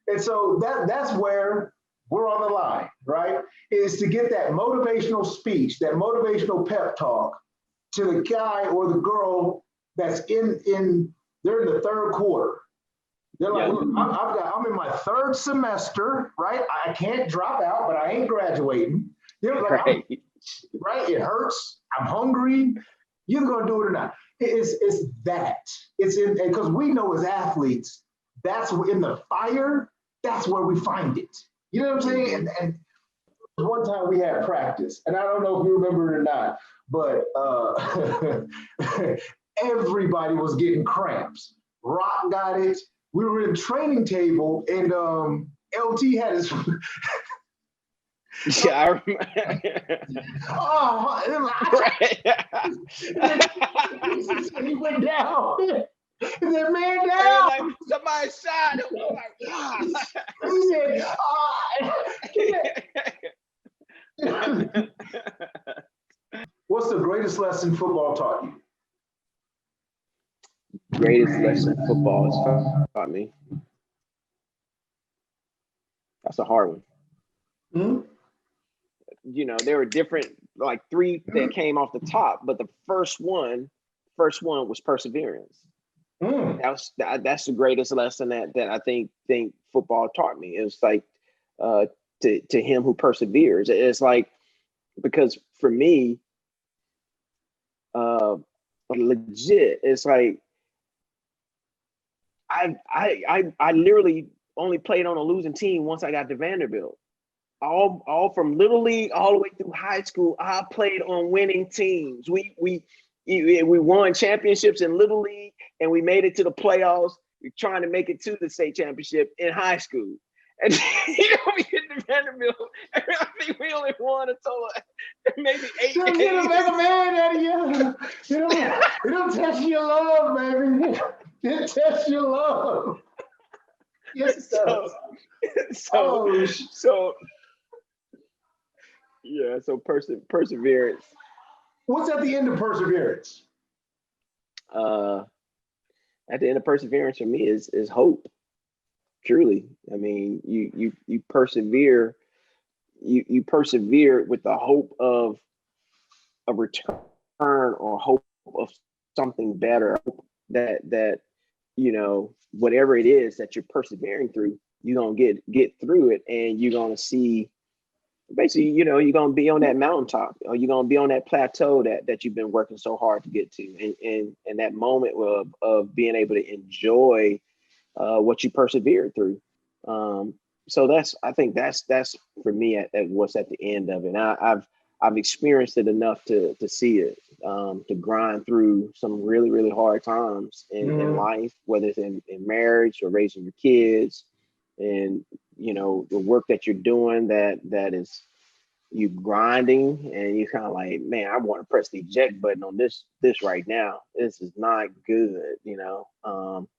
And so that's where we're on the line, right? Is to get that motivational speech, that motivational pep talk to the guy or the girl that's they're in the third quarter. They're like, look, I'm in my third semester, right? I can't drop out, but I ain't graduating. They're like, right? It hurts. I'm hungry. You're gonna do it or not. It's that. It's in, because we know as athletes, that's in the fire, that's where we find it. You know what I'm saying? And one time we had practice, and I don't know if you remember it or not, but everybody was getting cramps. Rock got it. We were in training table, and LT had his. Yeah, I remember. He went down. He said, "Man, down!" Like, somebody shot him. Oh my God. What's the greatest lesson football taught you? Greatest lesson football has taught me. That's a hard one. Mm-hmm. You know, there were different, like 3 that came off the top, but the first one was perseverance. That's the greatest lesson that I think football taught me. It's like to him who perseveres. It's like, because for me, legit, it's like I literally only played on a losing team once I got to Vanderbilt. All from Little League all the way through high school, I played on winning teams. We won championships in Little League, and we made it to the playoffs. We're trying to make it to the state championship in high school. And we hit the Vanderbilt. I think we only won a total of maybe 8 games. Get a mega man out of you. It don't test your love, baby. It tests your love. Yes, it does. So yeah, so perseverance. What's at the end of perseverance? At the end of perseverance for me is hope. Truly, I mean, you persevere. You persevere with the hope of a return or hope of something better. That you know, whatever it is that you're persevering through, you're gonna get through it, and you're gonna see. Basically, you know, you're gonna be on that mountaintop, or you're gonna be on that plateau that you've been working so hard to get to, and that moment of being able to enjoy what you persevered through. So I think that's for me at what's at the end of it. And I've experienced it enough to see it, to grind through some really, really hard times in life, whether it's in marriage or raising your kids, and you know, the work that you're doing that is you grinding, and you kind of like, man, I want to press the eject button on this right now. This is not good, you know.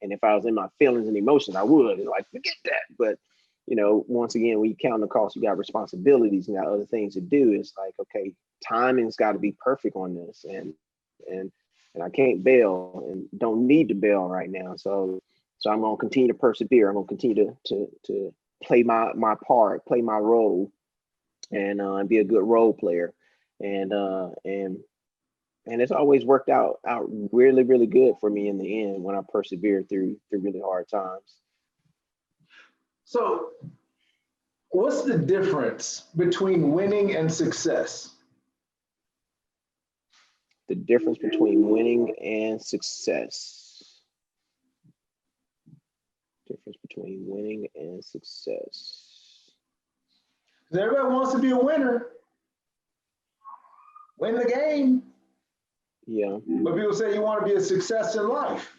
And if I was in my feelings and emotions, I would. It's like, forget that. But you know, once again, when you count the cost, you got responsibilities and got other things to do. It's like, okay, timing's got to be perfect on this, and I can't bail and don't need to bail right now. So I'm gonna continue to persevere. I'm gonna continue to play my part, play my role, and be a good role player. And it's always worked out really, really good for me in the end when I persevere through really hard times. So what's the difference between winning and success? The difference between winning and success. Difference between winning and success. Everybody wants to be a winner. Win the game. Yeah. But people say you want to be a success in life.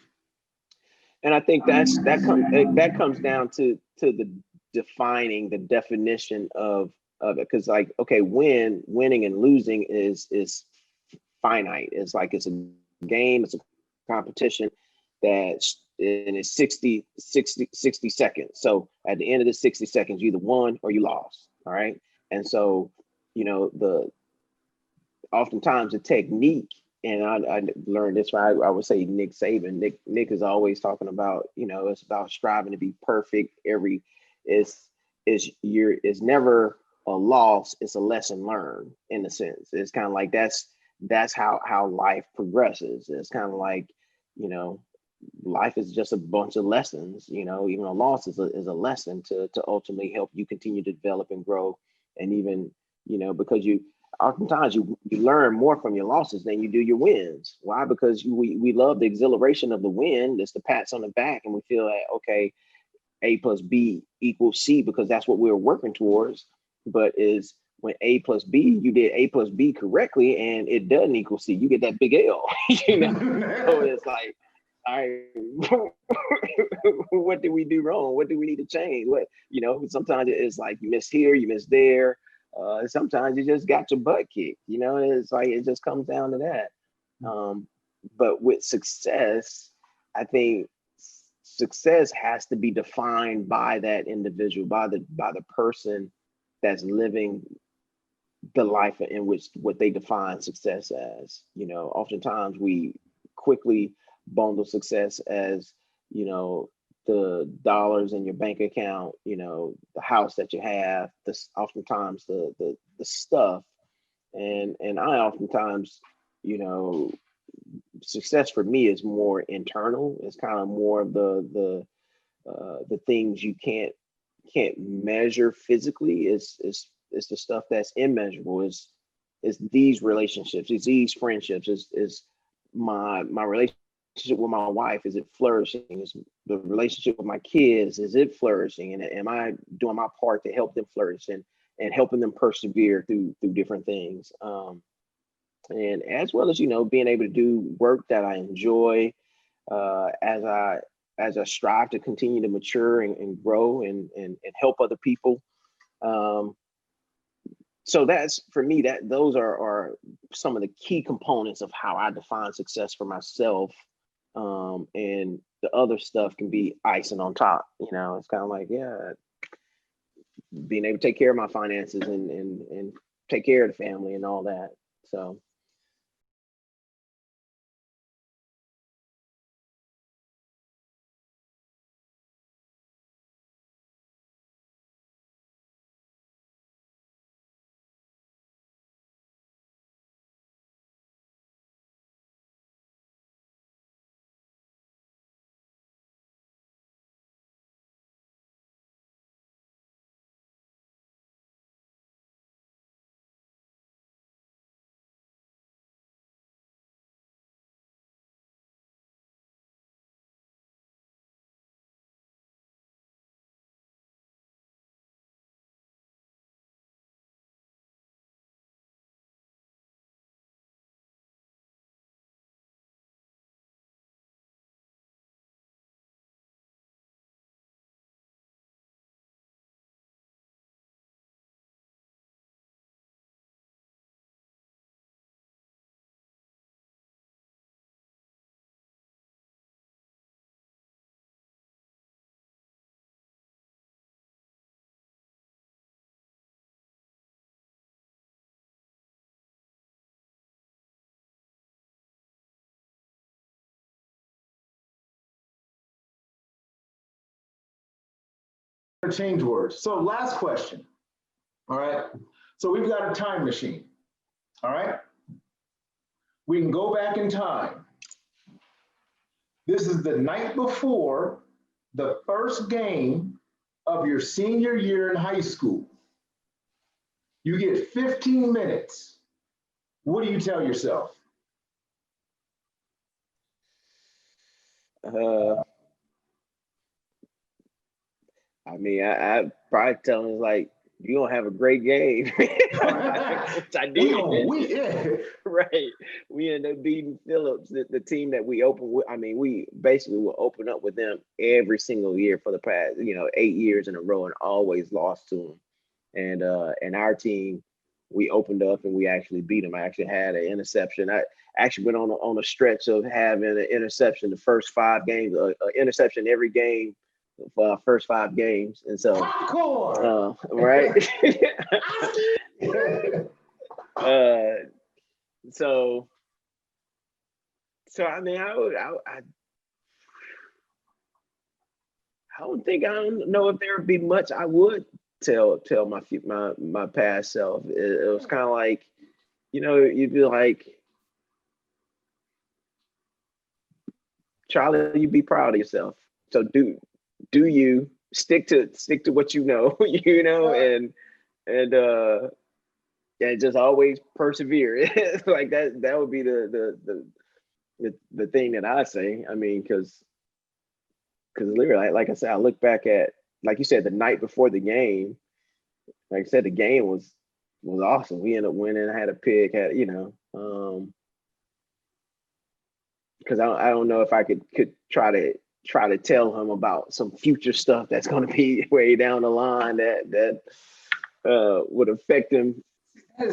And I think that comes down to the defining the definition of it. Because like, okay, winning and losing is finite. It's like it's a game, it's a competition that's and it's 60 seconds. So at the end of the 60 seconds, you either won or you lost. All right. And so, you know, oftentimes the technique and I learned this from, I would say Nick Saban. Nick is always talking about, it's about striving to be perfect. It's never a loss, it's a lesson learned, in a sense. It's kind of like that's how life progresses. It's kind of like, life is just a bunch of lessons. Even a loss is a lesson to ultimately help you continue to develop and grow. And even, because oftentimes you learn more from your losses than you do your wins. Why? Because we love the exhilaration of the win. It's the pats on the back, and we feel like, okay, A plus B equals C, because that's what we're working towards. But is when A plus B, you did A plus B correctly, and it doesn't equal C, you get that big L. So it's like, all right, what did we do wrong? What do we need to change? Sometimes it's like you miss here, you miss there. Sometimes you just got your butt kicked. It's like it just comes down to that. But with success, I think success has to be defined by that individual, by the person that's living the life in which what they define success as. Oftentimes we quickly bundle success as, the dollars in your bank account, the house that you have, oftentimes the stuff. And I oftentimes, success for me is more internal. It's kind of more of the things you can't measure physically. It's the stuff that's immeasurable. It's these relationships, it's these friendships, is my relationship with my wife, is it flourishing? Is the relationship with my kids, is it flourishing? And am I doing my part to help them flourish and helping them persevere through different things? And as well as, being able to do work that I enjoy, as I strive to continue to mature and grow and help other people. So that's, for me, those are some of the key components of how I define success for myself. And the other stuff can be icing on top. It's kind of like, being able to take care of my finances and take care of the family and all that. So. Change words. So last question. All right. So we've got a time machine. All right. We can go back in time. This is the night before the first game of your senior year in high school. You get 15 minutes. What do you tell yourself? I probably tell them, like, you're gonna have a great game. Which I did. Right. We ended up beating Phillips, the team that we opened with. We basically will open up with them every single year for the past, 8 years in a row, and always lost to them. And our team, we opened up and we actually beat them. I actually had an interception. I actually went on a stretch of having an interception the first 5 games, an interception every game for our first 5 games. And so, right. So So I mean, I don't know if there would be much I would tell my past self. It was kind of like, you'd be like, Charlie, you be proud of yourself. So do you stick to what you know, and just always persevere. It's like that would be the thing that I say. I mean, because literally, like I said, I look back at, like you said, the night before the game. Like I said, the game was awesome. We ended up winning. I had a pick. Because I don't know if I could try to tell him about some future stuff that's going to be way down the line that would affect him